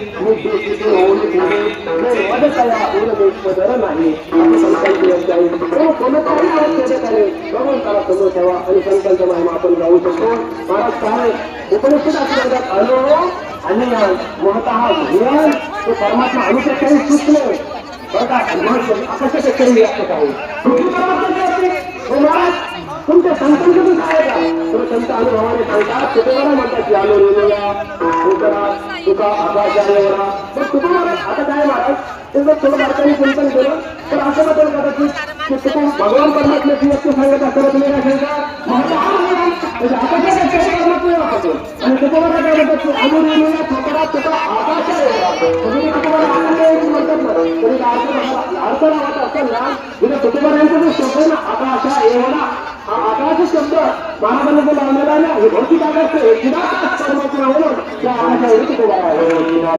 मी देशीचे होऊन पुढे मदतया उरदेशपदर नाही असे संतांची व्याख्या आहे. कोणताही आवश्यक आहे भगवंताला समोर ठेवा आणि संतांच्या महिमा आपण गाऊ शकतो. महाराज काय उपनिषदात आलो आणि महतः भगवान तो परमात्मा अनुपेक्षाही सुचले बघा आकाशापेक्षाही व्यापक आहे. महाराज तुमच्या संतांकडून काय का तर संत अनुभवाने सांगतात तुकोबारा म्हणतात की आलो रेणूया तुका आकाशाला तर तुकोबारा आता काय महाराज ते जर थोडं बारकाईने चिंतन केलं तर असं बदल कदाचित तुको भगवान परमात्म्याची व्यक्ती सांगत असताना तुम्ही काय सांगता आकाशापेक्षा परमात्मा वापरतो आणि तुकोबारा काय म्हणतात की आलो रेणूया तुकोबारा तुका आकाशाला तुम्ही तुकोबारा आकाश म्हणतात ना तरी अर्थ लावत असेल ना म्हणजे तुकोबारांचा जो शब्द आहे ना आकाशा एवढा आकाश शब्द महाराजांनी जो लावलेला आहे ना हे भौतिक आकाश परमात्मा म्हणून त्या आकाशावर तुकोबारा आहे.